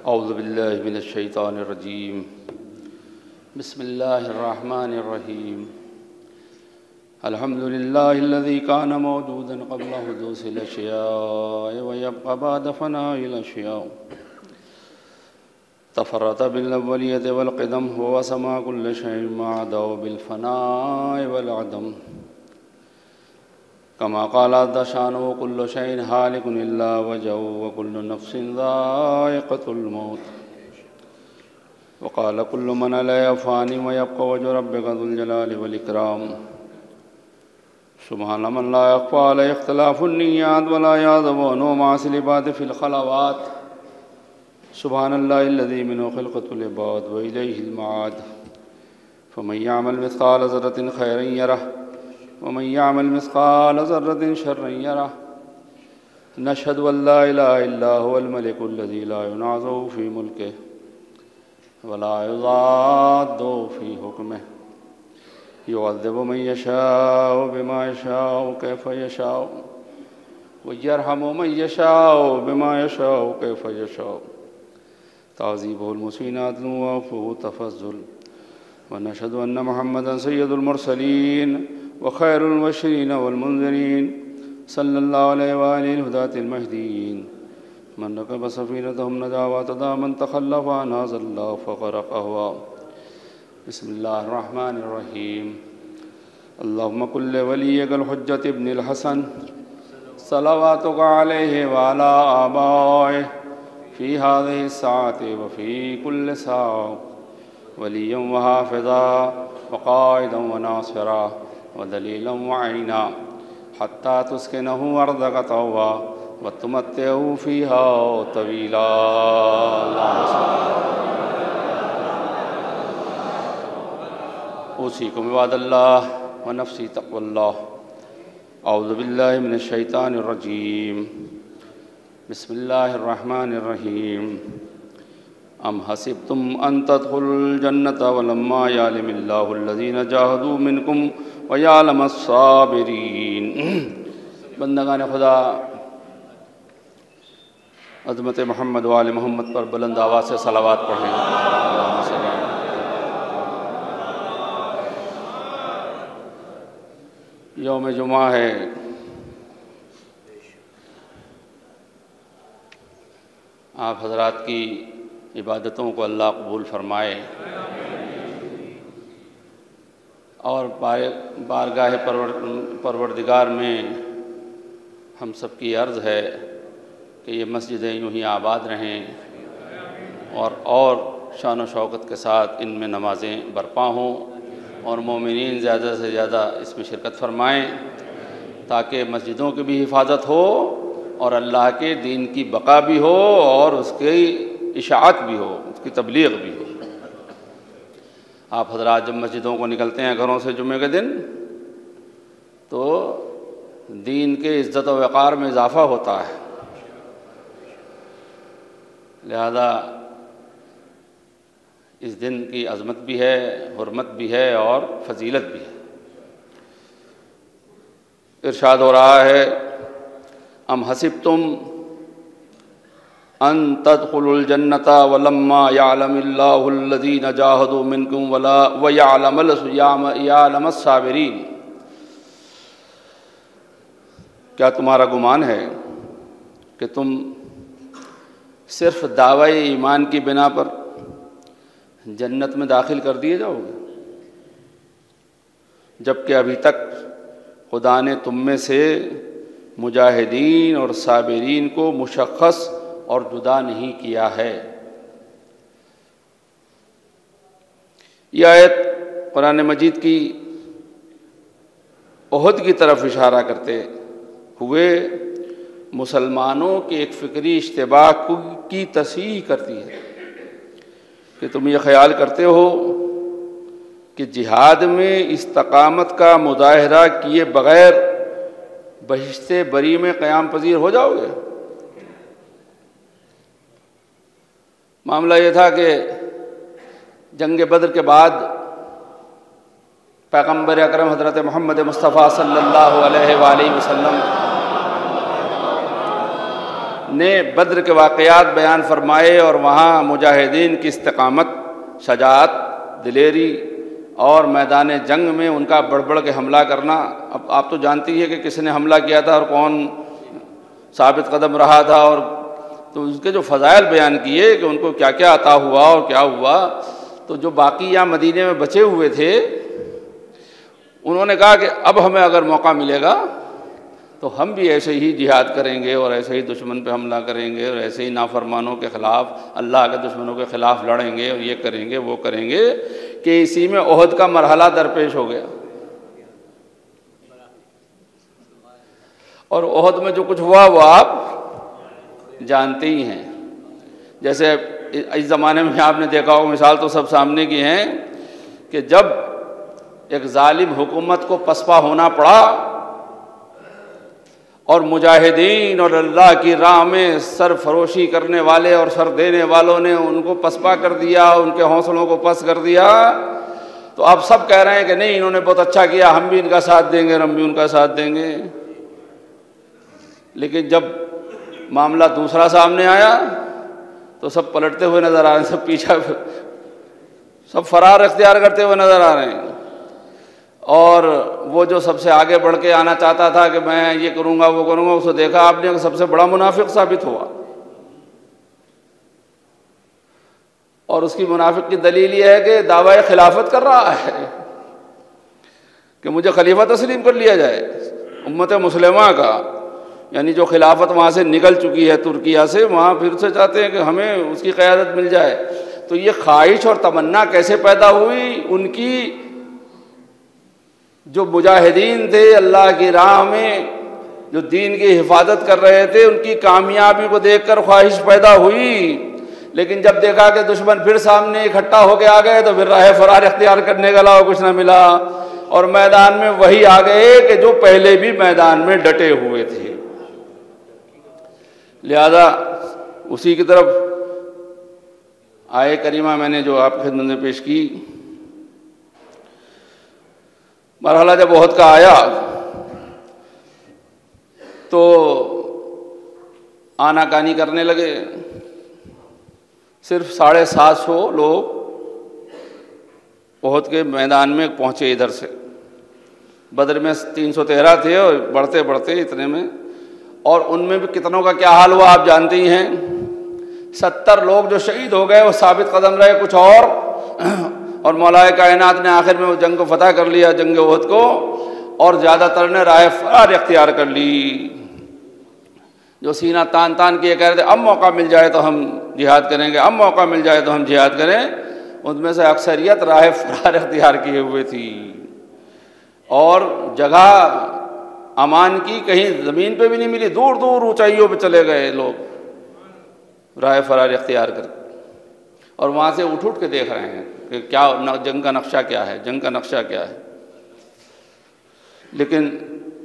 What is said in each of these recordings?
औज़ु बिल्लाहि मिनश शैतानिर रजीम। बिस्मिल्लाहिर रहमानिर रहीम। अल्हम्दुलिल्लाहिल्लज़ी कान मौजूदन क़ब्ल हुदूसिल अश्याइ व यब्क़ा बअद फ़नाइल अश्या। तफ़र्रद बिल अव्वलिय्यति वल क़िदम हुवा समा कुल्लि शैइन मा अदा बिल फ़नाइ वल अदम। कमा क़ाला दशानु कुल्लु शैइन हालिकुन इल्ला वजहु व कुल्लु नफ्सिन ज़ाइक़तुल मौत। व क़ाल कुल्लु मन अलैहा फ़ानिन व यब्क़ा वजहु रब्बिका ज़ुल जलालि वल इकराम। सुब्हान मन ला यख़्फ़ा अलैहि इख़्तिलाफ़ुन निय्यात व ला यअज़ुबु अन्हु मआसिल इबाद फ़िल ख़लवात। सुब्हानल्लाहिल्लज़ी मिन्हु ख़िल्क़तुल इबाद व इलैहिल मआद। फ़मन यअमल मिस्क़ाल ज़र्रतिन ख़ैरन यरह व मन यअमल मिस्क़ाल ज़र्रतिन शर्रन यरह। नशहदु अल्ला इलाहा इल्ला हुवल मलिकुल्लज़ी ला युनाज़अु फ़ी मुल्किहि व ला युज़ाद्दु फ़ी हुक्मिहि। युअज़्ज़िबु मन यशाअु बिमा यशाअु कैफ़ यशाअु व यरहमु मन यशाअु बिमा यशाअु कैफ़ यशाअु। ताज़ीबुल मुहसिनीन अदलुन व अफ़्वुहु तफ़ज़्ज़ुल। व नशहदु अन्न मुहम्मदन सय्यदुल मुरसलीन व खैरुल मुबश्शिरीन वल मुनज़िरीन सल्लल्लाहु अलैहि व आलिहिल हुदातिल महदीयीन। मन रकब सफ़ीनतहुम नजा व अतदा मन तख़ल्लफ़ अन्हा ज़ल्ला फ़ग़रक़हा। बिस्मिल्लाहिर रहमानिर रहीम। अल्लाहुम्मा कुल्लि वलिय्यिकल हुज्जत इब्निल हसन सलवातुका अलैहि व अला आबाइहि फ़ी हाज़िहि स्साअति व फ़ी कुल्लि साअ वलिय्यन व हाफ़िज़ा व क़ाइदन व नासिरा व दलीलन व ऐना हत्ता तुस्किनहु अर्ज़क तौवा व तुमत्तिअहु फ़ीहा तवीला। औसीकुम बिअक़्वल्लाह व नफ़्सी तक़वल्लाह। औज़ु बिल्लाहि मिनश शैतानिर रजीम। बिस्मिल्लाहिर रहमानिर रहीम। अम हसिबतुम अन तदख़ुलुल जन्नत वलम्मा यअलमिल्लाहु अल्लज़ीना जाहदू मिनकुम व यअलमस साबिरीन। बंदगान खुदा अज़मत मोहम्मद व आले मोहम्मद पर बुलंद आवाज़ से सलावत पढ़ें। यौम जुमा है। आप हज़रात की इबादतों को अल्लाह कबूल फ़रमाए और बारगाह परवरदिगार में हम सब की अर्ज़ है कि ये मस्जिदें यूँ ही आबाद रहें और शान व शौकत के साथ इनमें नमाज़ें बरपा हों और मोमिनीन ज़्यादा से ज़्यादा इसमें शिरकत फ़रमाएँ ताकि मस्जिदों की भी हिफाजत हो और अल्लाह के दीन की बका भी हो और उसकी इशाअत भी हो, उसकी तबलीग भी हो। आप हज़रात जब मस्जिदों को निकलते हैं घरों से जुम्मे के दिन तो दीन के इज़्ज़त व वक़ार में इजाफ़ा होता है। लिहाजा इस दिन की अज़मत भी है, हुर्मत भी है और फ़जीलत भी है। इरशाद हो रहा है अम हसिबतुम अन तदख़ुलुल जन्नत वलम्मा यअलमिल्लाहु अल्लज़ीना जाहदू मिनकुम व यअलमस साबिरीन। क्या तुम्हारा गुमान है कि तुम सिर्फ़ दावे ईमान की बिना पर जन्नत में दाखिल कर दिए जाओगे, जबकि अभी तक खुदा ने तुम में से मुजाहिदीन और साबिरीन को मुशख़्ख़स और जुदा नहीं किया है। यह आयत कुरान मजीद की उहद की तरफ इशारा करते हुए मुसलमानों के एक फ़िक्री इश्तिबाह की तस्हीह करती है कि तुम ये ख्याल करते हो कि जिहाद में इस्तकामत का मुज़ाहरा किए बग़ैर बहिश्ते बरी में क़याम पज़ीर हो जाओगे। मामला ये था कि जंग बद्र के बाद पैगम्बर अकरम हज़रत मोहम्मद मुस्तफ़ा सल्लल्लाहु अलैहि वसल्लम ने बद्र के वाक़यात बयान फरमाए और वहाँ मुजाहिदीन की इस्तिक़ामत, शजाअत, दिलेरी और मैदान जंग में उनका बढ़ बढ़ के हमला करना। अब आप तो जानती है कि किसने हमला किया था और कौन साबित कदम रहा था, और तो उसके जो फ़ज़ाइल बयान किए कि उनको क्या क्या अता हुआ और क्या हुआ। तो जो बाकी यहाँ मदीने में बचे हुए थे उन्होंने कहा कि अब हमें अगर मौका मिलेगा तो हम भी ऐसे ही जिहाद करेंगे और ऐसे ही दुश्मन पे हमला करेंगे और ऐसे ही नाफरमानों के ख़िलाफ़, अल्लाह के दुश्मनों के ख़िलाफ़ लड़ेंगे और ये करेंगे वो करेंगे। कि इसी में ओहद का मरहला दरपेश हो गया। और ओहद में जो कुछ हुआ वो आप जानते ही हैं। जैसे इस ज़माने में आपने देखा हो, मिसाल तो सब सामने की हैं कि जब एक जालिम हुकूमत को पसपा होना पड़ा और मुजाहिदीन और अल्लाह की राह में सरफरोशी करने वाले और सर देने वालों ने उनको पसपा कर दिया, उनके हौसलों को पस कर दिया, तो अब सब कह रहे हैं कि नहीं इन्होंने बहुत अच्छा किया, हम भी इनका साथ देंगे, हम भी उनका साथ देंगे। लेकिन जब मामला दूसरा सामने आया तो सब पलटते हुए नज़र आ रहे हैं, सब पीछा, सब फरार इख्तियार करते हुए नज़र आ रहे हैं। और वो जो सबसे आगे बढ़ के आना चाहता था कि मैं ये करूँगा वो करूँगा, उसको देखा आपने कि सबसे बड़ा मुनाफिक साबित हुआ। और उसकी मुनाफिक की दलील ये है कि दावा खिलाफत कर रहा है कि मुझे खलीफा तस्लीम कर लिया जाए उम्मत मुस्लिमा का, यानी जो खिलाफत वहाँ से निकल चुकी है तुर्किया से, वहाँ फिर से चाहते हैं कि हमें उसकी क़यादत मिल जाए। तो ये ख्वाहिश और तमन्ना कैसे पैदा हुई? उनकी जो मुजाहिदीन थे अल्लाह की राह में, जो दीन की हिफाजत कर रहे थे, उनकी कामयाबी को देखकर ख्वाहिश पैदा हुई। लेकिन जब देखा कि दुश्मन फिर सामने इकट्ठा होके आ गए तो फिर राह फरार इख्तियार करने के अलावा कुछ ना मिला, और मैदान में वही आ गए कि जो पहले भी मैदान में डटे हुए थे। लिहाजा उसी की तरफ आए करीमा मैंने जो आपकी खिदमत में पेश की। मरहला जब ओहद का आया तो आनाकानी करने लगे। सिर्फ 750 लोग ओहद के मैदान में पहुँचे इधर से। बदर में 313 थे और बढ़ते बढ़ते इतने में, और उनमें भी कितनों का क्या हाल हुआ आप जानते ही हैं। 70 लोग जो शहीद हो गए वो साबित कदम रहे, कुछ और मौलाए कायनात ने आखिर में वो जंग को फतह कर लिया, जंग ओहद को, और ज़्यादातर ने राह फरार इख्तियार कर ली। जो सीना तान तान किए कह रहे थे अब मौका मिल जाए तो हम जिहाद करेंगे, अब मौका मिल जाए तो हम जिहाद करें, उनमें से अक्सरियत राह फरार इख्तियार किए हुए थी। और जगह अमान की कहीं ज़मीन पे भी नहीं मिली, दूर दूर ऊंचाइयों पे चले गए लोग राह फरार इख्तियार कर, और वहाँ से उठ उठ के देख रहे हैं कि क्या जंग का नक्शा क्या है, जंग का नक्शा क्या है। लेकिन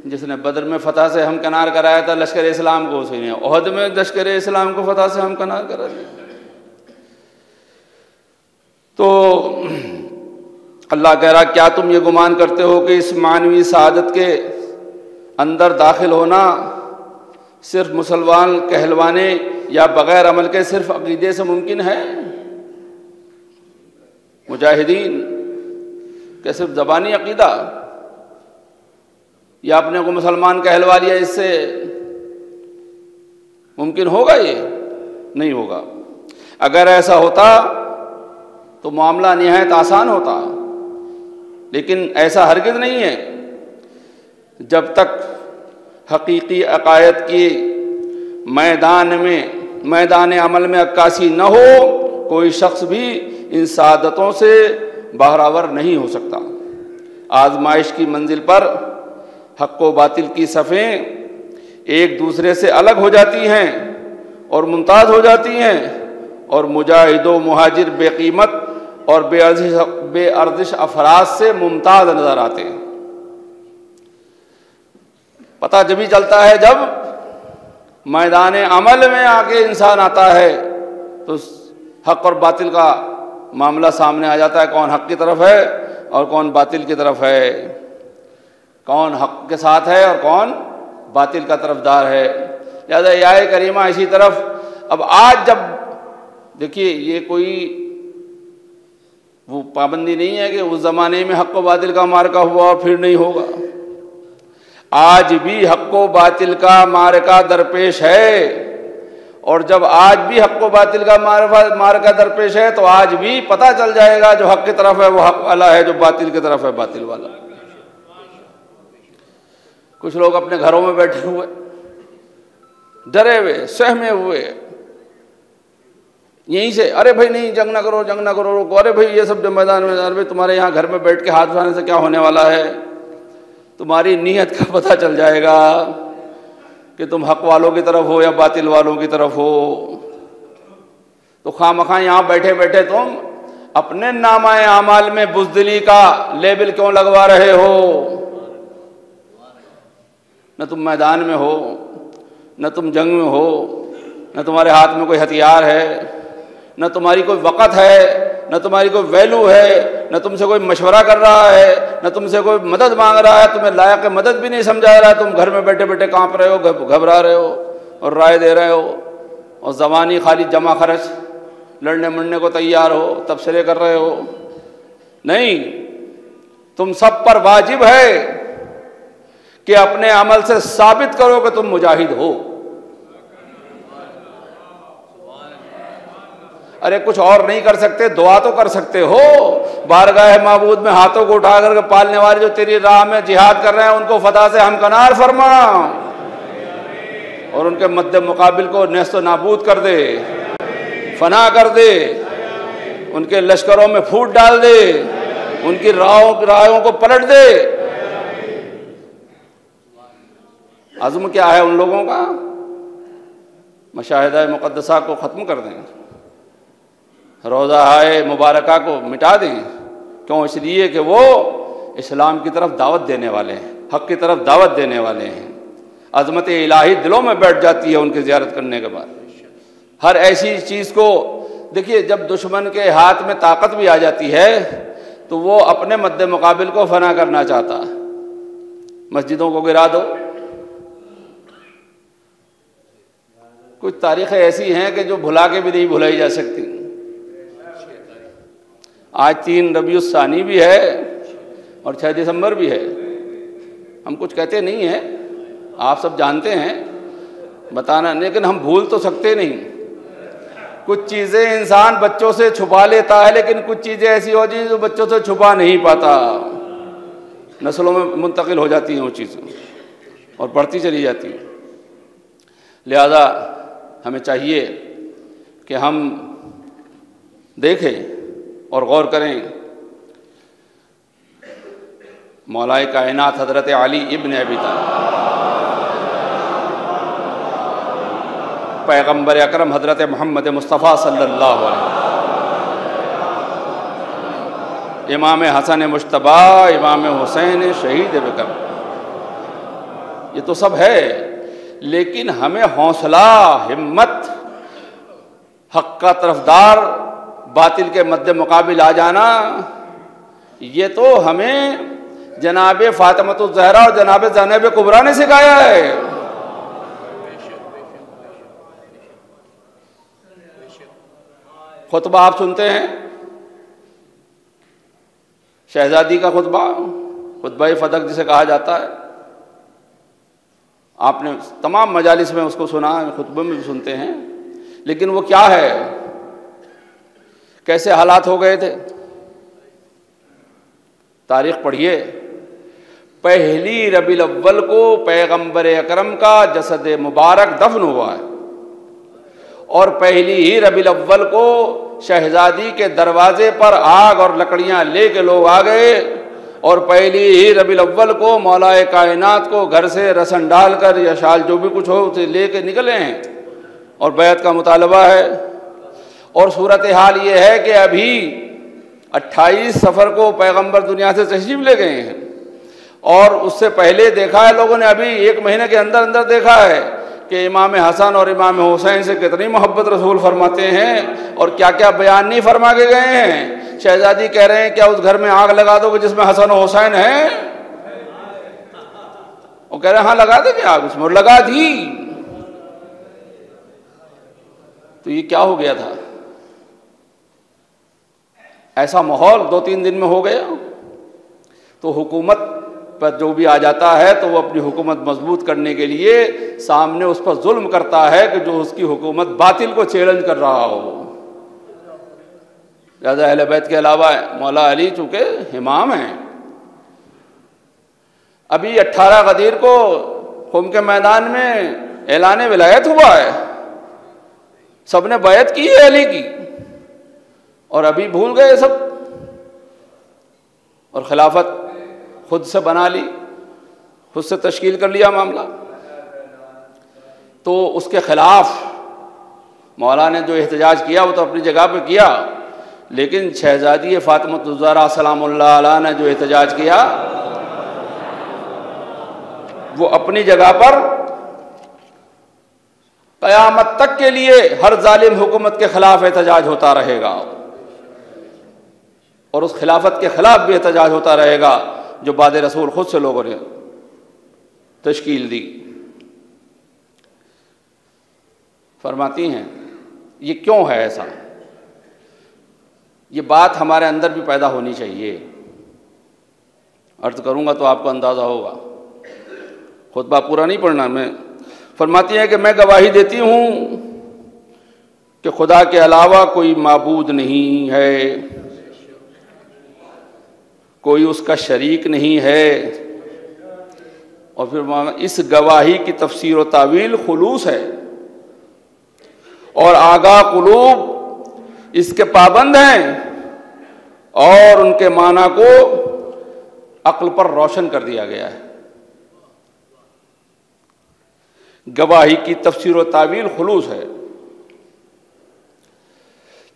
जिसने बदर में फतह से हम कनार कराया था लश्कर इस्लाम को, उसी ने ओहद में लश्कर इस्लाम को फतह से हम कनार करा दिया। तो अल्लाह कह रहा क्या तुम ये गुमान करते हो कि इस मानवी सआदत के अंदर दाखिल होना सिर्फ मुसलमान कहलवाने या बग़ैर अमल के सिर्फ अक़ीदे से मुमकिन है? मुजाहिदीन क्या सिर्फ ज़बानी अक़ीदा या अपने को मुसलमान कहलवा लिया, इससे मुमकिन होगा? ये नहीं होगा। अगर ऐसा होता तो मामला निहायत आसान होता, लेकिन ऐसा हरगिज़ नहीं है। जब तक हकीकी अक़ायद की मैदान अमल में अक्कासी न हो, कोई शख्स भी इन सादतों से बहरावर नहीं हो सकता। आजमाइश की मंजिल पर हक़ व बातिल की सफ़ें एक दूसरे से अलग हो जाती हैं और मुमताज़ हो जाती हैं, और मुजाहिद व मुहाजिर बेकीमत और बेअर्दिश अफराज से मुमताज़ नज़र आते हैं। पता जब ही चलता है जब मैदान अमल में आके इंसान आता है तो हक़ और बातिल का मामला सामने आ जाता है, कौन हक़ की तरफ है और कौन बातिल की तरफ है, कौन हक़ के साथ है और कौन बातिल का तरफदार है। लिहाजा ये आए करीमा इसी तरफ। अब आज जब देखिए, ये कोई वो पाबंदी नहीं है कि उस ज़माने में हक़ व बातिल का मार्का हुआ और फिर नहीं होगा। आज भी हक़ व बातिल का मार्का दरपेश है, और जब आज भी हक़ व बातिल का मार्का दरपेश है तो आज भी पता चल जाएगा जो हक़ की तरफ है वो हक़ वाला है, जो बातिल की तरफ है बातिल वाला। कुछ लोग अपने घरों में बैठे हुए, डरे हुए, सहमे हुए, यहीं से अरे भाई नहीं जंग ना करो, जंग ना करो, रोको, अरे भाई ये सब जो मैदान में तुम्हारे यहाँ घर में बैठ के हाथ उठाने से क्या होने वाला है, तुम्हारी नीयत का पता चल जाएगा कि तुम हक वालों की तरफ हो या बातिल वालों की तरफ हो। तो खामखा यहाँ बैठे बैठे तुम अपने नामाए आमाल में बुज़दिली का लेबल क्यों लगवा रहे हो? न तुम मैदान में हो, न तुम जंग में हो, न तुम्हारे हाथ में कोई हथियार है, न तुम्हारी कोई वक़्त है, न तुम्हारी कोई वैल्यू है, न तुमसे कोई मशवरा कर रहा है, न तुमसे कोई मदद मांग रहा है, तुम्हें लायक मदद भी नहीं समझा रहा है। तुम घर में बैठे बैठे कांप रहे हो, घबरा रहे हो और राय दे रहे हो, और ज़बानी खाली जमा खर्च, लड़ने मरने को तैयार हो, तबसरे कर रहे हो। नहीं, तुम सब पर वाजिब है कि अपने अमल से साबित करो कि तुम मुजाहिद हो। अरे कुछ और नहीं कर सकते, दुआ तो कर सकते हो। बारगाह माबूद में हाथों को उठा करके पालने वाले जो तेरी राह में जिहाद कर रहे हैं उनको फतह से हमकनार फरमा, और उनके मद्दे मुकाबिल को नेस्तो नाबूद कर दे, फना कर दे, उनके लश्करों में फूट डाल दे, उनकी राहों को पलट दे। अज़्म क्या है उन लोगों का? मशाहिदा मुक़द्दसा को ख़त्म कर दें, रोज़ा हाय मुबारका को मिटा दें। क्यों? इसलिए कि वो इस्लाम की तरफ दावत देने वाले हैं, हक़ की तरफ दावत देने वाले हैं। अज़मत इलाही दिलों में बैठ जाती है उनकी ज़ियारत करने के बाद। हर ऐसी चीज़ को देखिए, जब दुश्मन के हाथ में ताकत भी आ जाती है तो वो अपने मद्दे मुकाबिल को फना करना चाहता है। मस्जिदों को गिरा दो, कुछ तारीखें ऐसी हैं कि जो भुला के भी नहीं भुलाई जा सकती। आज 3 रबीउस सानी भी है और 6 दिसंबर भी है। हम कुछ कहते नहीं हैं, आप सब जानते हैं, बताना, लेकिन हम भूल तो सकते नहीं। कुछ चीज़ें इंसान बच्चों से छुपा लेता है, लेकिन कुछ चीज़ें ऐसी होती हैं जो बच्चों से छुपा नहीं पाता। नस्लों में मुंतकिल हो जाती हैं वो चीज़ें और बढ़ती चली जाती हैं। लिहाजा हमें चाहिए कि हम देखें और गौर करें। मौलाए कायनात हज़रत अली इब्न अबी तालिब, पैगम्बर अकरम हज़रत मोहम्मद मुस्तफ़ा सल्लल्लाहु अलैहि वसल्लम, इमाम हसन मुश्तबा, इमाम हुसैन शहीद बिकर, ये तो सब है, लेकिन हमें हौसला, हिम्मत, हक़ का तरफदार, बातिल के मद्दे मुकाबिल आ जाना, ये तो हमें जनाब फ़ातिमतुज़ ज़हरा और जनाब ज़ैनब कुबरा ने सिखाया है। खुतबा आप सुनते हैं, शहजादी का खुतबा, खुतबा फ़दक जिसे कहा जाता है, आपने तमाम मजालिस में उसको सुना, खुतबे में भी सुनते हैं, लेकिन वो क्या है, कैसे हालात हो गए थे? तारीख़ पढ़िए। पहली रबीउल अव्वल को पैगम्बर अकरम का जसद मुबारक दफन हुआ है, और पहली ही रबीउल अव्वल को शहजादी के दरवाजे पर आग और लकड़ियां लेके लोग आ गए, और पहली ही रबीउल अव्वल को मौलाए कायनात को घर से रसन डालकर या शाल जो भी कुछ हो उसे लेके निकले हैं, और बैत का मुतालबा है। और सूरत हाल ये है कि अभी 28 सफ़र को पैगंबर दुनिया से तशरीफ़ ले गए हैं, और उससे पहले देखा है लोगों ने, अभी 1 महीने के अंदर अंदर देखा है कि इमाम हसन और इमाम हुसैन से कितनी मोहब्बत रसूल फरमाते हैं, और क्या क्या बयान नहीं फरमा के गए हैं। शहजादी कह रहे हैं क्या उस घर में आग लगा दोगे जिसमें हसन और हुसैन है? वो कह रहे हैं हाँ लगा देंगे आग उसमें, और लगा दी। तो ये क्या हो गया था? ऐसा माहौल 2-3 दिन में हो गया। तो हुकूमत पर जो भी आ जाता है तो वो अपनी हुकूमत मजबूत करने के लिए सामने उस पर जुल्म करता है कि जो उसकी हुकूमत बातिल को चैलेंज कर रहा हो। लिहाजा अहले बैत के अलावा मौला अली चूँकि इमाम हैं। अभी 18 गदीर को खुम के मैदान में ऐलान विलायत हुआ है, सबने बैत की है अली की, और अभी भूल गए सब और खिलाफत खुद से बना ली, खुद से तश्कील कर लिया मामला। तो उसके खिलाफ मौला ने जो एहतजाज किया वो तो अपनी जगह पे किया, लेकिन शहजादी फातिमा ज़हरा सलामुल्लाह अलैहा ने जो एहतजाज किया वो अपनी जगह पर क़यामत तक के लिए हर जालिम हुकूमत के खिलाफ एहतजाज होता रहेगा, और उस खिलाफत के खिलाफ भी एहतजाज होता रहेगा जो बाद रसूल खुद से लोगों ने तश्कील दी। फरमाती हैं ये क्यों है ऐसा? ये बात हमारे अंदर भी पैदा होनी चाहिए। अर्ज करूँगा तो आपको अंदाज़ा होगा, खुतबा पूरा नहीं पढ़ना मैं। फरमाती हैं कि मैं गवाही देती हूँ कि खुदा के अलावा कोई माबूद नहीं है, कोई उसका शरीक नहीं है। और फिर इस गवाही की तफसीर व तावील खुलूस है, और आगा कुलूब इसके पाबंद हैं, और उनके माना को अक्ल पर रोशन कर दिया गया है। गवाही की तफसीर व तावील खुलूस है।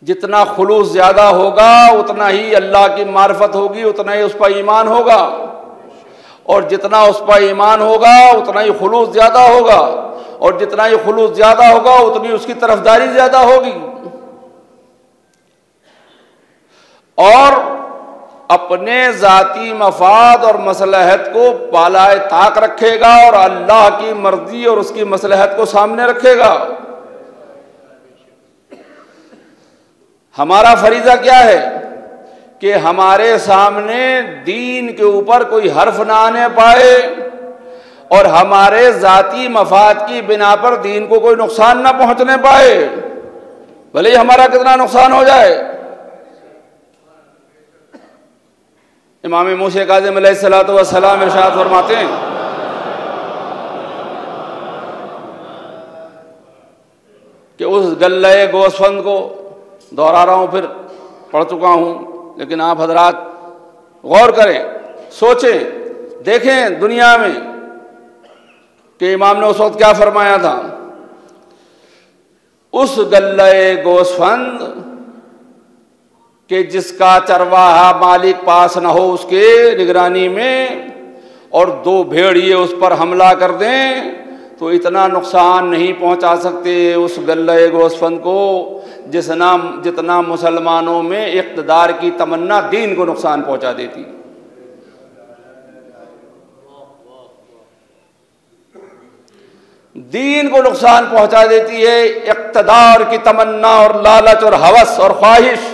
जितना खुलूस ज़्यादा होगा उतना ही अल्लाह की मार्फत होगी, उतना ही उस पर ईमान होगा, और जितना उस पर ईमान होगा उतना ही खुलूस ज़्यादा होगा, और जितना ही खुलूस ज़्यादा होगा उतनी उसकी तरफदारी ज़्यादा होगी, और अपने ज़ाती मफाद और मसलहत को पालाए ताक रखेगा और अल्लाह की मर्जी और उसकी मसलहत को सामने रखेगा। हमारा फरीज़ा क्या है कि हमारे सामने दीन के ऊपर कोई हर्फ ना आने पाए, और हमारे ज़ाती मफाद की बिना पर दीन को कोई नुकसान ना पहुंचने पाए, भले ही हमारा कितना नुकसान हो जाए। इमाम मूसा काज़िम अलैहिस्सलातु वस्सलाम इरशाद फरमाते हैं कि उस गल्ले गोस्फंद को दोहरा रहा हूँ, फिर पढ़ चुका हूँ, लेकिन आप हजरात गौर करें, सोचें, देखें दुनिया में कि इमाम ने उस वक्त क्या फरमाया था। उस गल्ले गोस्फंद कि जिसका चरवाहा मालिक पास न हो उसके निगरानी में, और 2 भेड़िए उस पर हमला कर दें तो इतना नुकसान नहीं पहुंचा सकते उस गल्ले गोस्फंद को जितना मुसलमानों में इक़्तिदार की तमन्ना दीन को नुकसान पहुंचा देती। दीन को नुकसान पहुंचा देती है इक़्तिदार की तमन्ना और लालच और हवस और ख्वाहिश।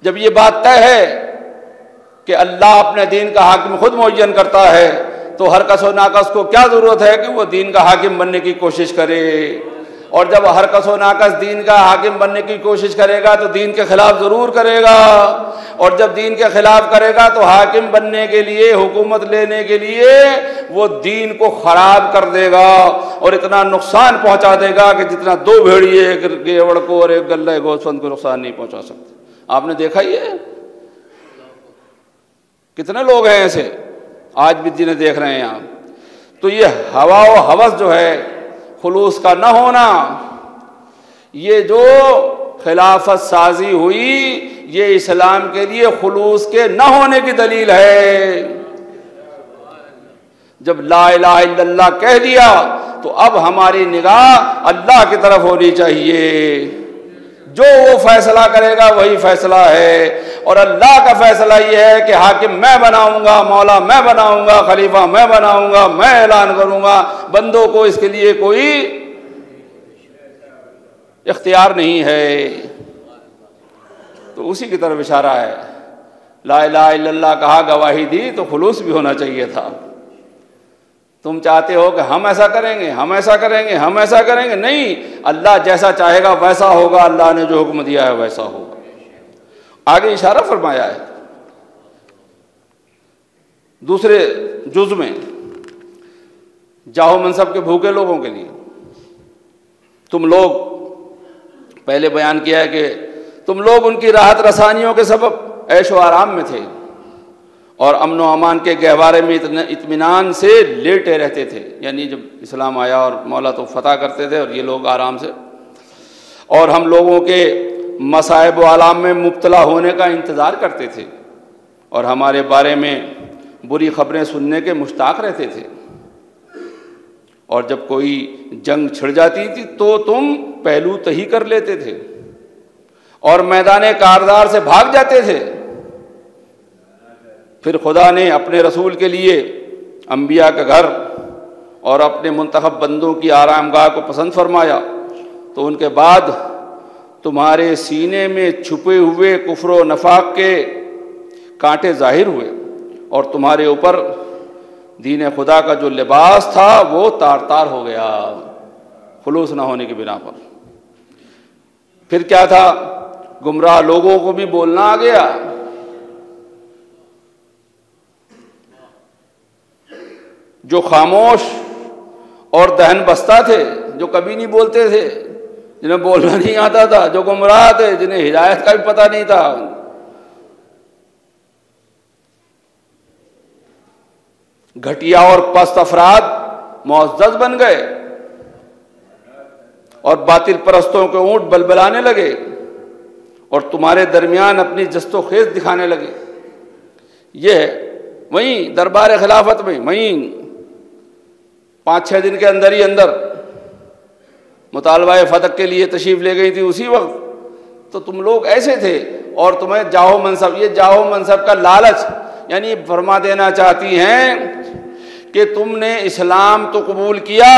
जब ये बात तय है कि अल्लाह अपने दीन का हाकिम खुद मुअय्यन करता है, तो हर कस व नाकस को क्या ज़रूरत है कि वो दीन का हाकिम बनने की कोशिश करे। और जब हर कस व नाकस दीन का हाकिम बनने की कोशिश करेगा तो दीन के खिलाफ ज़रूर करेगा, और जब दीन के खिलाफ करेगा तो हाकिम बनने के लिए, हुकूमत लेने के लिए वो दीन को ख़राब कर देगा और इतना नुकसान पहुँचा देगा कि जितना 2 भेड़िए एक गेवड़ को और एक गल्ले गोस्फंद को नुकसान नहीं पहुँचा सकते। आपने देखा ही है, कितने लोग हैं ऐसे आज भी जिन्हें देख रहे हैं आप। तो ये हवा व हवस जो है, खुलूस का न होना, ये जो खिलाफत साजी हुई, ये इस्लाम के लिए खुलूस के न होने की दलील है। जब ला इलाहा इल्लल्लाह कह दिया तो अब हमारी निगाह अल्लाह की तरफ होनी चाहिए। जो वो फैसला करेगा वही फैसला है, और अल्लाह का फैसला ये है कि हाकिम मैं बनाऊंगा, मौला मैं बनाऊंगा, खलीफा मैं बनाऊंगा, मैं ऐलान करूंगा। बंदों को इसके लिए कोई इख्तियार नहीं है। तो उसी की तरफ इशारा है। ला इलाहा इल्लल्लाह कहा, गवाही दी, तो खुलूस भी होना चाहिए था। तुम चाहते हो कि हम ऐसा करेंगे, हम ऐसा करेंगे, हम ऐसा करेंगे, नहीं, अल्लाह जैसा चाहेगा वैसा होगा, अल्लाह ने जो हुक्म दिया है वैसा होगा। आगे इशारा फरमाया है दूसरे जुज़ में, जाहो मनसब के भूखे लोगों के लिए। तुम लोग, पहले बयान किया है कि तुम लोग उनकी राहत रसानियों के सबब ऐशो आराम में थे और अमन व अमान के गहवारे में इत्मीनान से लेटे रहते थे। यानी जब इस्लाम आया और मौला तो फतह करते थे और ये लोग आराम से, और हम लोगों के मसाइब व आलाम में मुब्तला होने का इंतज़ार करते थे और हमारे बारे में बुरी खबरें सुनने के मुश्ताक रहते थे। और जब कोई जंग छिड़ जाती थी तो तुम पहलू तही कर लेते थे और मैदान कारदार से भाग जाते थे। फिर खुदा ने अपने रसूल के लिए अंबिया का घर और अपने मुंतखब बंदों की आरामगाह को पसंद फरमाया, तो उनके बाद तुम्हारे सीने में छुपे हुए कुफ्र व नफाक के कांटे जाहिर हुए और तुम्हारे ऊपर दीन खुदा का जो लिबास था वो तार तार हो गया, खुलूस ना होने की बिना पर। फिर क्या था, गुमराह लोगों को भी बोलना आ गया। जो खामोश और दहन बस्ता थे, जो कभी नहीं बोलते थे, जिन्हें बोलना नहीं आता था, जो गुमराह थे, जिन्हें हिदायत का भी पता नहीं था, घटिया और पस्त अफराद मुअज़्ज़ज़ बन गए और बातिल परस्तों के ऊँट बलबलाने लगे और तुम्हारे दरमियान अपनी जस्तो खेज दिखाने लगे। ये वहीं दरबार खिलाफत में, वहीं 5-6 दिन के अंदर ही अंदर मुतालबा फतक के लिए तशरीफ़ ले गई थी। उसी वक्त तो तुम लोग ऐसे थे और तुम्हें जाहो मनसब, ये जाहो मनसब का लालच, यानी फरमा देना चाहती हैं कि तुमने इस्लाम तो कबूल किया,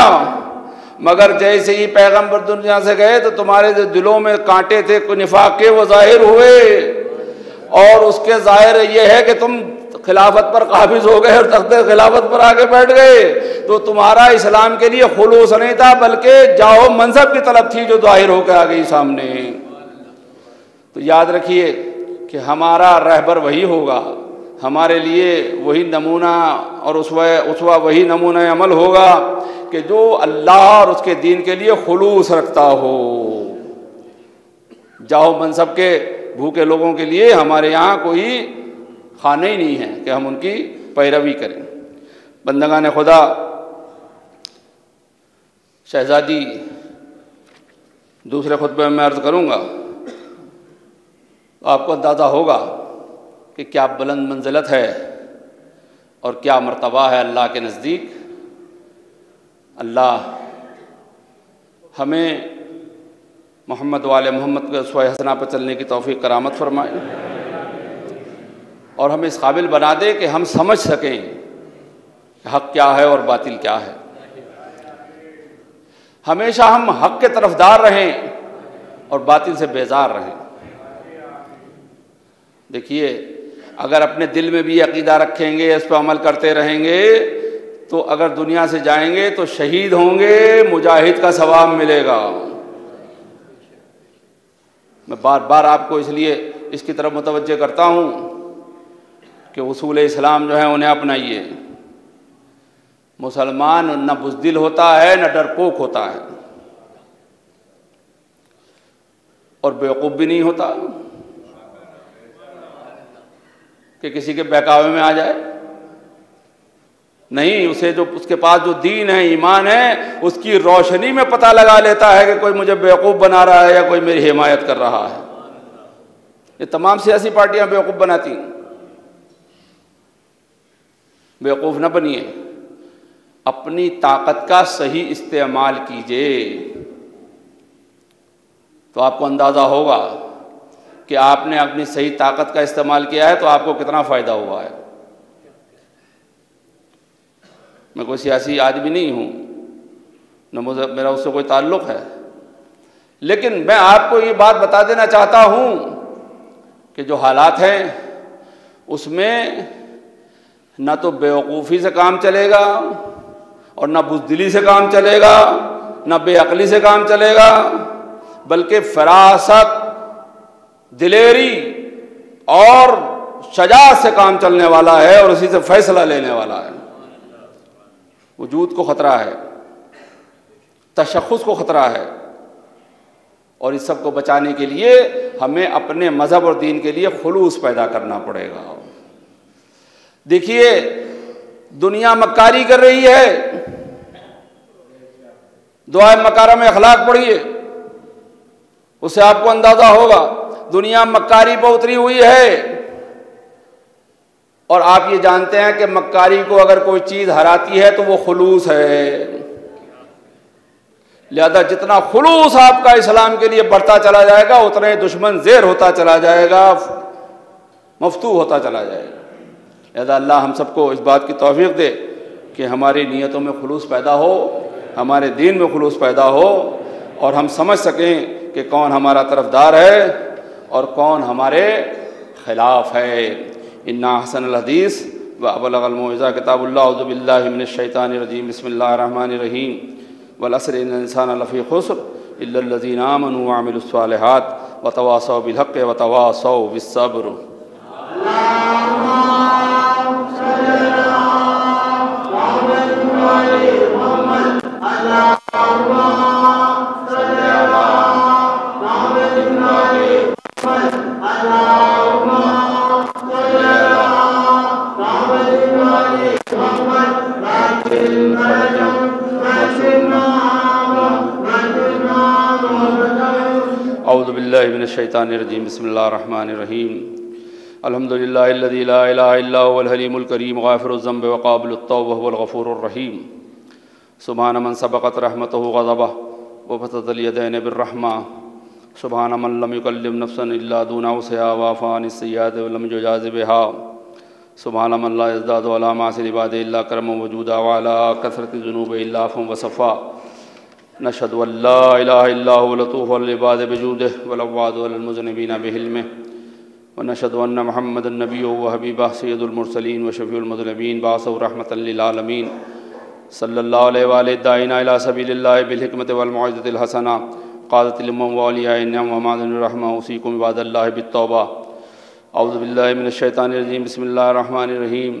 मगर जैसे ही पैगंबर दुनिया से गए तो तुम्हारे जो दिलों में कांटे थे निफाक के, वो जाहिर हुए और उसके जाहिर ये है कि तुम खिलाफत पर काबिज हो गए और तख्ते खिलाफत पर आके बैठ गए। तो तुम्हारा इस्लाम के लिए खुलूस नहीं था, बल्कि जाओ मनसब की तलब थी जो जाहिर होकर आ गई सामने। तो याद रखिए कि हमारा रहबर वही होगा, हमारे लिए वही नमूना और उसवा वही नमूना अमल होगा कि जो अल्लाह और उसके दीन के लिए खुलूस रखता हो। जाओ मनसब के भूखे लोगों के लिए हमारे यहाँ कोई खाना ही नहीं है कि हम उनकी पैरवी करें। बंदगान खुदा, शहजादी दूसरे खुतबे में अर्ज़ करूँगा तो आपको अंदाज़ा होगा कि क्या बुलंद मंजिलत है और क्या मर्तबा है अल्लाह के नज़दीक। अल्लाह हमें मोहम्मद वाले मोहम्मद के उसवा हसना पर चलने की तौफीक करामत फरमाए और हमें इस काबिल बना दे कि हम समझ सकें हक़ क्या है और बातिल क्या है। हमेशा हम हक़ के तरफदार रहें और बातिल से बेजार रहें। देखिए, अगर अपने दिल में भी अक़ीदा रखेंगे, इस पर अमल करते रहेंगे, तो अगर दुनिया से जाएंगे तो शहीद होंगे, मुजाहिद का सवाब मिलेगा। मैं बार बार आपको इसलिए इसकी तरफ मुतवज्जे करता हूँ कि उसूल इस्लाम जो है उन्हें अपनाइए। मुसलमान न बुज़दिल होता है न डरपोक होता है और बेवकूफ़ भी नहीं होता कि किसी के बहकावे में आ जाए। नहीं, उसे जो उसके पास जो दीन है, ईमान है, उसकी रोशनी में पता लगा लेता है कि कोई मुझे बेवकूफ़ बना रहा है या कोई मेरी हिमायत कर रहा है। ये तमाम सियासी पार्टियां बेवकूफ़ बनाती हैं। बेवकूफ़ न बनिए, अपनी ताकत का सही इस्तेमाल कीजिए तो आपको अंदाज़ा होगा कि आपने अपनी सही ताकत का इस्तेमाल किया है तो आपको कितना फ़ायदा हुआ है। मैं कोई सियासी आदमी नहीं हूँ, न मुझे मेरा उससे कोई ताल्लुक़ है, लेकिन मैं आपको ये बात बता देना चाहता हूँ कि जो हालात हैं उसमें ना तो बेवकूफ़ी से काम चलेगा और ना बुज़दिली से काम चलेगा, ना बेअक्ली से काम चलेगा, बल्कि फरासत, दिलेरी और शजाअत से काम चलने वाला है और उसी से फैसला लेने वाला है। वजूद को ख़तरा है, तशख़्ख़ुस को ख़तरा है, और इस सब को बचाने के लिए हमें अपने मज़हब और दीन के लिए खुलूस पैदा करना पड़ेगा। देखिए, दुनिया मक्कारी कर रही है। दुआए मकारा में अखलाक पढ़िए, उससे आपको अंदाजा होगा। दुनिया मक्कारी पर उतरी हुई है, और आप ये जानते हैं कि मक्कारी को अगर कोई चीज़ हराती है तो वो खुलूस है। लिहाजा जितना खुलूस आपका इस्लाम के लिए बढ़ता चला जाएगा, उतना ही दुश्मन ज़ेर होता चला जाएगा, मफ्तू होता चला जाएगा। लिहाजा अल्लाह हम सबको इस बात की तौफीक दे कि हमारी नीयतों में खुलूस पैदा हो, हमारे दीन में खुलूस पैदा हो, और हम समझ सकें कि कौन हमारा तरफदार है और कौन हमारे ख़िलाफ़ है। इन्ना अहसनल हदीस व अबलगल मौइज़ा किताबुल्लाह अऊज़ु बिल्लाहि मिनश शैतानिर रजीम बिस्मिल्लाहिर रहमानिर रहीम वल अस्र इन्नल इंसाना लफ़ी खुस्र इल्लल लज़ीना आमनू व अमिलुस सालिहात व तवासौ बिल हक़्क़ि व तवासौ बिस सब्र। औज़ु बिल्लाहि मिनश शैतानिर रजीम बिस्मिल्लाहिर रहमानिर रहीम अल्हम्दुलिल्लाहिल्लज़ी ला इलाहा इल्ला हुवल हलीमुल करीम गाफ़िरुज़ ज़ंबि व क़ाबिलुत तौब व हुवल गफ़ूरुर रहीम सुब्हान मन सबक़त रहमतुहु ग़ज़बह व फ़तहल यदैन बिर्रहमा सुब्हान मन लम युकल्लिम नफ़्सन इल्ला दूना वुसअहा व अफ़ा अनिस सय्यिआति व लम युजाज़ि बिहा सुब्हान मन ला यज़दादु अला मासिल इबादिहि इल्ला करमन व जूदा व अला कसरति ज़ुनूबिहि इल्ला अफ़वन व सफ़ा नशहदु अल्ला इलाहा इल्ला हुवल लतूफ़ु लिल इबादि बिजूदिहि व लव्वादु अलल मुज़निबीना बिहिल्मिहि व नशहदु अन्न मुहम्मदन नबिय्युहु व हबीबुहु सय्यिदुल मुरसलीन व शफ़ीउल मुज़निबीन बाअसहु रहमतल लिल आलमीन सल्लल्लाहु अलैहि व आलिहि दाइना इला सबीलिल्लाहि बिल हिकमति वल मौइज़तिल हसना क़ादतिल उम्म व औलियाए निअम व मादिनिर रहमा उसीकुम इबादल्लाहि बित्तौबा। औज़ु बिल्लाहि मिनश शैतानिर रजीम बिस्मिल्लाहिर रहमानिर रहीम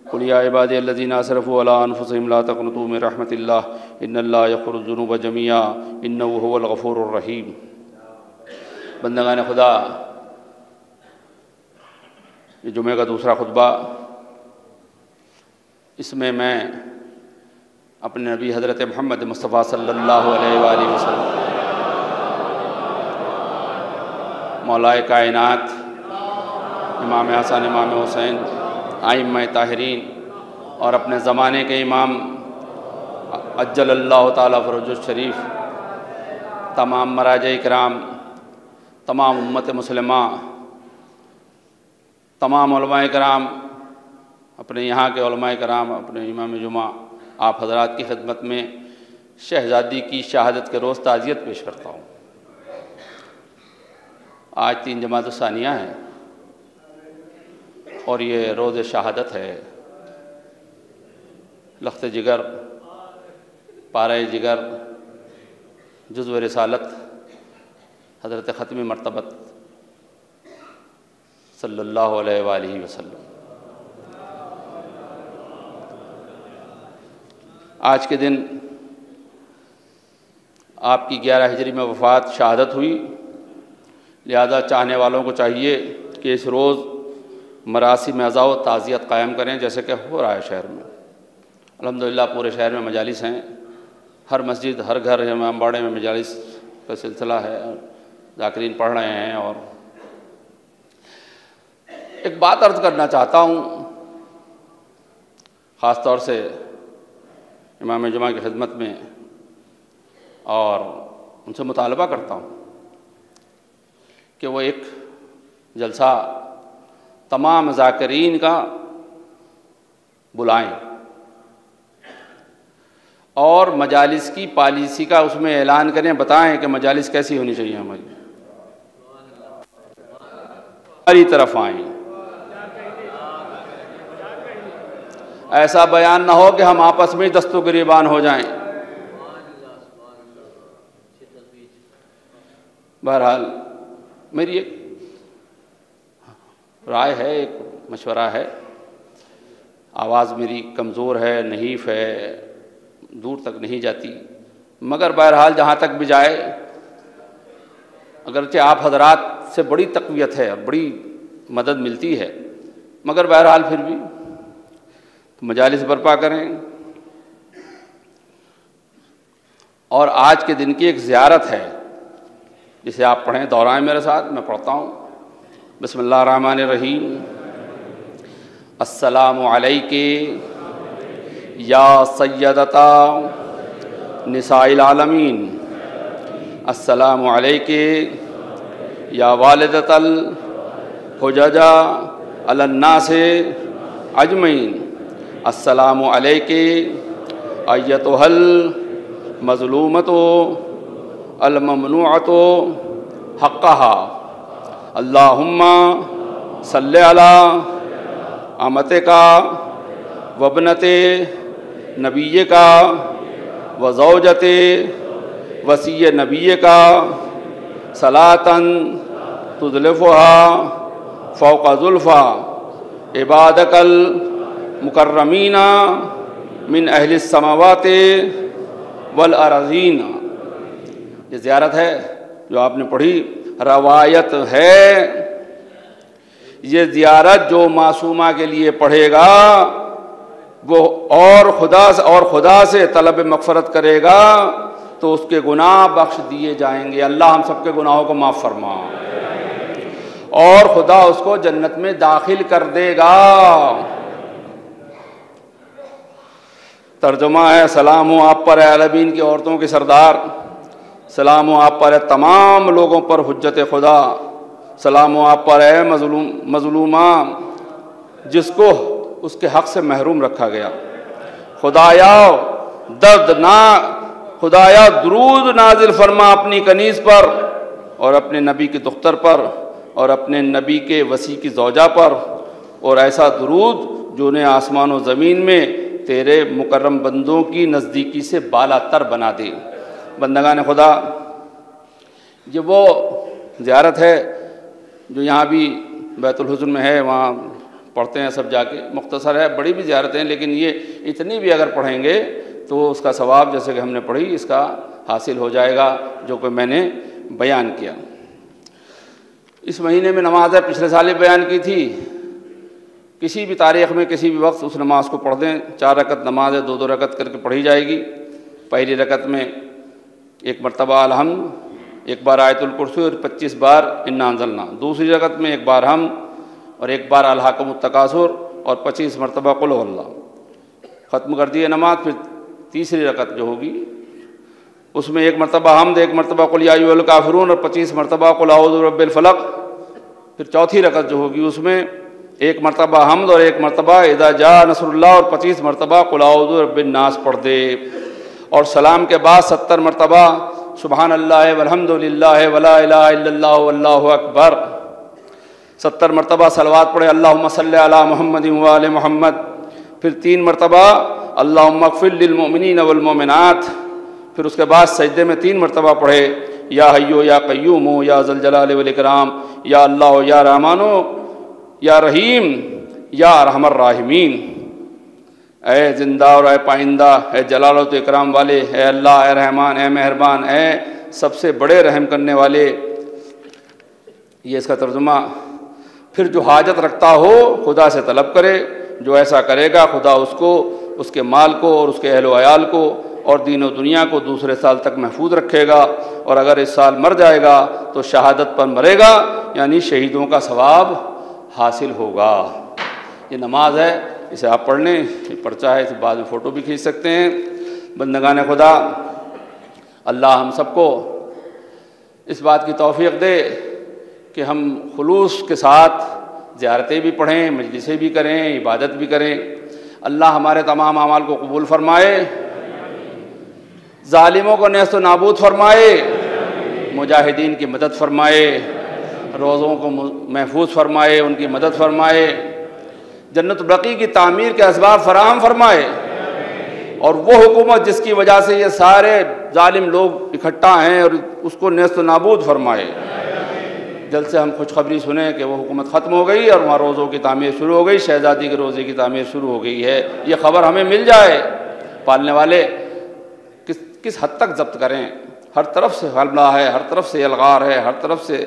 कुल या इबादियल्लज़ीना असरफ़ू अला अनफ़ुसिहिम ला तक़नतू मिन रहमतिल्लाह इन्नल्लाह यग़फ़िरुज़ ज़ुनूब जमीआ इन्नहु हुवल गफ़ूरुर रहीम। बंदगान खुदा, ये जुमे का दूसरा खुतबा, इसमें मैं अपने नबी हज़रत मोहम्मद मुस्तफ़ा सल्लल्लाहु अलैहि वसल्लम मौलाए कायनात इमाम हसन इमाम हुसैन आइम्मा ताहिरीन और अपने ज़माने के इमाम अज्जलल्लाहु ताला फ़रजुल शरीफ, तमाम मराजे इकराम, तमाम उम्मत मुस्लिमा, तमाम उलमाए कराम, अपने यहाँ के उलमाए कराम, अपने इमाम जुमा आप हज़रात की खिदमत में शहज़ादी की शहादत के रोज़ ताज़ियत पेश करता हूँ। आज 3 जमात सानिया है और ये रोज़ शहादत है। लख्त जिगर, पारे जिगर, जुज़्व रिसालत हज़रत ख़त्मी मरतबत सल्लल्लाहु अलैहि वसल्लम। आज के दिन आपकी 11 हिजरी में वफ़ात शहादत हुई। लिहाजा चाहने वालों को चाहिए कि इस रोज़ मरासिम अज़ा व ताज़ियत कायम करें, जैसे कि हो रहा है शहर में। अल्हम्दुलिल्लाह पूरे शहर में मजालिस हैं, हर मस्जिद, हर घर, इमामबाड़े में मजालिस का सिलसिला है, ज़ाकिरीन पढ़ रहे हैं। और एक बात अर्ज़ करना चाहता हूँ, ख़ास तौर से इमाम जुमा की खिदमत में, और उनसे मुतालबा करता हूँ कि वो एक जलसा तमाम ज़ाकिरीन का बुलाएं और मजालिस की पॉलिसी का उसमें ऐलान करें, बताएं कि मजालिस कैसी होनी चाहिए हमारी तरफ आएँ। ऐसा बयान ना हो कि हम आपस में दस्तों गिरेबान हो जाएं। बहरहाल मेरी एक राय है, एक मशवरा है। आवाज़ मेरी कमज़ोर है, नहीफ़ है, दूर तक नहीं जाती, मगर बहरहाल जहाँ तक भी जाए, अगरचे आप हजरात से बड़ी तक़वियत है और बड़ी मदद मिलती है, मगर बहरहाल फिर भी मजालिस बर्पा करें। और आज के दिन की एक ज़ियारत है जिसे आप पढ़ें, दोहराएं मेरे साथ, मैं पढ़ता हूँ। बिस्मिल्लाहिर्रहमानिर्रहीम। अस्सलामु अलैके या सय्यदता निसाइल आलमीन, अस्सलामु अलैके या वालिदतल हुजजा अलन्नासे अजमईन, अस्सलामु अलैके अय्यतुहल मज़लूमतो अलममनुअतो हक़्क़हा, अल्लाहुम्मा सल्लि अला अमतिका वबनते नबिय्यका व ज़ौजते वसीय नबिय्यका सलातन तुज़लिफ़ुहा फ़ौक़ ज़ुल्फ़ा इबादकल मुकर्रमीना मिन अहलिस समावाते वल अरज़ीना। ये ज़ियारत है जो आपने पढ़ी, रवायत है। ये ज़ियारत जो मासूमा के लिए पढ़ेगा वो और खुदा से तलब मग़फ़रत करेगा तो उसके गुनाह बख्श दिए जाएंगे। अल्लाह हम सबके गुनाहों को माफ़ फरमा और खुदा उसको जन्नत में दाखिल कर देगा। तर्जुमा है, सलाम हो आप पर आलमीन की औरतों के सरदार, सलाम हो आप पर तमाम लोगों पर हुज्जत खुदा, सलाम हो आप पर है मज़लूमा जिसको उसके हक़ से महरूम रखा गया। खुदाया दर्दनाक, खुदाया दुरूद नाजिल फरमा अपनी कनीज़ पर और अपने नबी की दुख्तर पर और अपने नबी के वसी की ज़ौजा पर, और ऐसा दुरूद जो ने आसमान व ज़मीन में तेरे मुकर्रम बंदों की नज़दीकी से बाला तर बना दे। बंदगान खुदा, ये वो ज़ियारत है जो यहाँ भी बैतुल हुज़्न में है, वहाँ पढ़ते हैं सब जाके। मुख्तसर है, बड़ी भी ज़ियारतें हैं, लेकिन ये इतनी भी अगर पढ़ेंगे तो उसका सवाब जैसे कि हमने पढ़ी इसका हासिल हो जाएगा जो कि मैंने बयान किया। इस महीने में नमाज है, पिछले साल ही बयान की थी। किसी भी तारीख़ में किसी भी वक्त उस नमाज को पढ़ दें। 4 रकत नमाज है, 2-2 रकत करके पढ़ी जाएगी। पहली रकत में एक मरतबा अलहम्द, एक बार आयतुल कुर्सी और 25 बार इन्ना अंज़लना। दूसरी रकत में एक बार हम और एक बार अलहाकुमुत तकासुर और 25 मरतबा कुल हुवल्लाह। ख़त्म कर दिए नमाज। फिर तीसरी रकत जो होगी उसमें एक मरतबा हमद, एक मरतबा कुल या अय्युहल काफ़िरून और 25 मरतबा कुल अऊज़ु बिरब्बिल फ़लक़। फिर चौथी रकत जो होगी उसमें एक मरतबा हमद और एक मरतबा इज़ा जा नसरुल्लाह और 25 मरतबा कुल अऊज़ु बिरब्बिन नास पढ़ दे। और सलाम के बाद 70 मरतबा सुबहानल्लाह वल्हम्दुलिल्लाह वला इलाहा इल्लल्लाह वल्लाहु अकबर। 70 मरतबा सलवात पढ़े, अल्लाहुम्मा सल्लि अला मुहम्मदिन व आले मुहम्मद। फिर 3 मरतबा अल्लाहुम्मा अग़फ़िर लिल मुमिनीन वल मुमिनात। फिर उसके बाद सजदे में 3 मरतबा पढ़े, या हय्यो या क़य्यूम या ज़ल जलाल वल इकराम, या अल्लाह या रहमानो या रहीम या अरहमर राहिमीन। ए ज़िंदा और ए पाइंदा, ए जलाल व इकराम वाले, ए अल्लाह, ए रहमान, ए मेहरबान, ए सबसे बड़े रहम करने वाले। ये इसका तर्जुमा। फिर जो हाजत रखता हो खुदा से तलब करे, जो ऐसा करेगा खुदा उसको, उसके माल को और उसके अहल व अयाल को और दीन व दुनिया को दूसरे साल तक महफूज रखेगा। और अगर इस साल मर जाएगा तो शहादत पर मरेगा, यानी शहीदों का सवाब हासिल होगा। ये नमाज है, इसे आप पढ़ लें। ये पर्चा है, इसे बाद में फ़ोटो भी खींच सकते हैं। बंदगान खुदा, अल्लाह हम सबको इस बात की तौफ़ीक़ दे कि हम खुलूस के साथ ज़ियारतें भी पढ़ें, मजलिसें भी करें, इबादत भी करें। अल्लाह हमारे तमाम अमाल को कबूल फ़रमाए ज़ालिमों को नेस्त नाबूद फरमाए, मुजाहिदीन की मदद फरमाए, रोज़ों को महफूज फरमाए, उनकी मदद फरमाए, जन्नत बकी की तामीर के असबाब फराहम फरमाए, और वो हुकूमत जिसकी वजह से ये सारे जालिम लोग इकट्ठा हैं और उसको नेस्त नाबूद फरमाए। जल्द से हम खुशखबरी सुने कि वो हुकूमत ख़त्म हो गई और वहाँ रोज़ों की तामीर शुरू हो गई, शहज़ादी के रोज़े की तामीर शुरू हो गई है। ये ख़बर हमें मिल जाए। पालने वाले किस हद तक जब्त करें, हर तरफ से हमला है, हर तरफ से यलगार है, हर तरफ से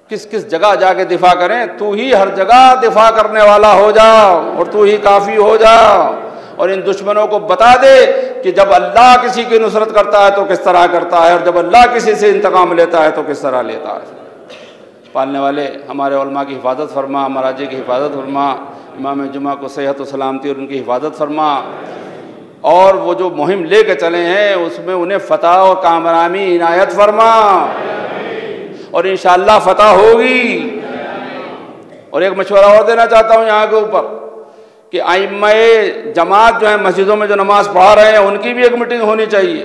किस किस जगह जाके दिफा करें। तू ही हर जगह दिफा करने वाला हो जा और तू ही काफ़ी हो जा, और इन दुश्मनों को बता दे कि जब अल्लाह किसी की नुसरत करता है तो किस तरह करता है, और जब अल्लाह किसी से इंतकाम लेता है तो किस तरह लेता है। पालने वाले हमारे उलमा की हिफाजत फरमा, मराजी की हिफाजत फरमा, इमाम जुमा को सेहत व सलामती और उनकी हिफाजत फरमा, और वो जो मुहिम ले कर चले हैं उसमें उन्हें फ़तह और कामयाबी इनायत फरमा, और इंशाअल्लाह फ़तह होगी। और एक मशवरा और देना चाहता हूँ यहाँ के ऊपर कि आइम्माए जमात जो है मस्जिदों में जो नमाज़ पढ़ा रहे हैं उनकी भी एक मीटिंग होनी चाहिए,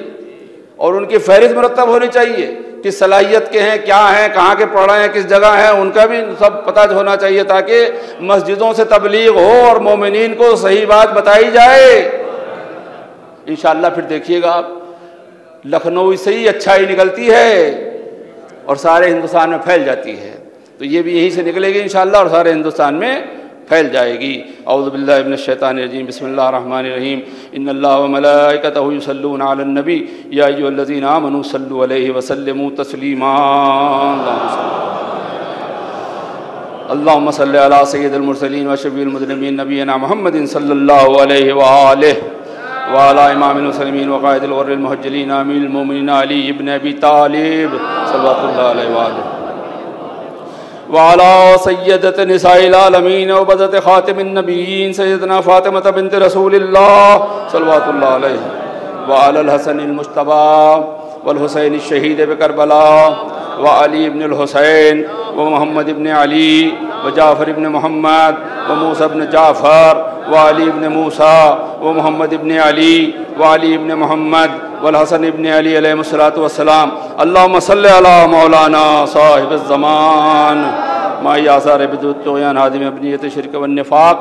और उनकी फहरिस्त मुरतब होनी चाहिए, किस सलाहियत के हैं, क्या हैं, कहाँ के पढ़ रहे हैं, किस जगह हैं, उनका भी सब पता होना चाहिए, ताकि मस्जिदों से तबलीग हो और मोमिनीन को सही बात बताई जाए। इंशाअल्लाह फिर देखिएगा आप, लखनऊ से ही अच्छाई निकलती है और सारे हिंदुस्तान में फैल जाती है, तो ये भी यहीं से निकलेगी इंशाअल्लाह और सारे हिंदुस्तान में फैल जाएगी। औज़ु बिल्लाहि मिनश शैतानिर रजीम, बिस्मिल्लाहिर रहमानिर रहीम। इन्नल्लाह व मलाइकतहु युसल्लूना अलन नबी या अय्युहल्लज़ीना आमनू सल्लु अलैहि व सल्लिमू तस्लीमा। अल्लाहुम्मा सल्लि अला सय्यिदिल मुरसलीन व शफीइल मुज़निबीन नबीना मुहम्मदिन सल्लल्लाहु अलैहि व आलिहि व अला इमामिल मुस्लिमीन व क़ाइदिल ग़ुर्रिल मुहज्जलीन अमीरुल मोमिनीन अली इब्न अबी तालिब सल्लल्लाहु अलैहि व आलिहि व अला सय्यदत निसाइल आलमीन व बज़त ख़ातिमिन नबिय्यीन सय्यदना फ़ातिमा बिन्त रसूलिल्लाह सल्लल्लाहु अलैहि व अलल हसनिल मुज्तबा वल हुसैन शहीद बकरबला व अली इब्न हुसैन व मोहम्मद इब्न अली व जाफ़र इब्न मोहम्मद व मूसा इब्न जाफ़र व अली इब्न मूसा व मोहम्मद इब्न अली व अली इब्न मोहम्मद वल हसन इब्न अली अलैहिस्सलातु वस्सलाम। अल्लाहुम्मा सल्लि अला मौलाना साहिबिज़ ज़मान माई आसार बिदुत्तोयान हादिम अबनियत शिरक व निफाक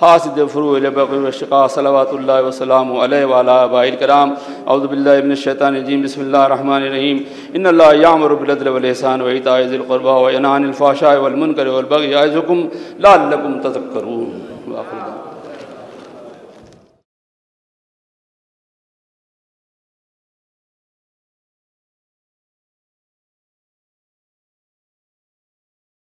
हासिद फ़ुरूइल बग़ी व शिक़ा सलवातुल्लाहि व सलामु अलैहि व अला आबाइल किराम। औज़ु बिल्लाहि मिनश शैतानिर रजीम, बिस्मिल्लाहिर रहमानिर रहीम। इन्नल्लाह यामुरु बिल अदलि वल इहसान व ईताइ ज़िल क़ुरबा व यनहा अनिल फ़हशाइ वल मुनकरि वल बग़yi यअज़ुकुम लअल्लकुम तज़क्करून।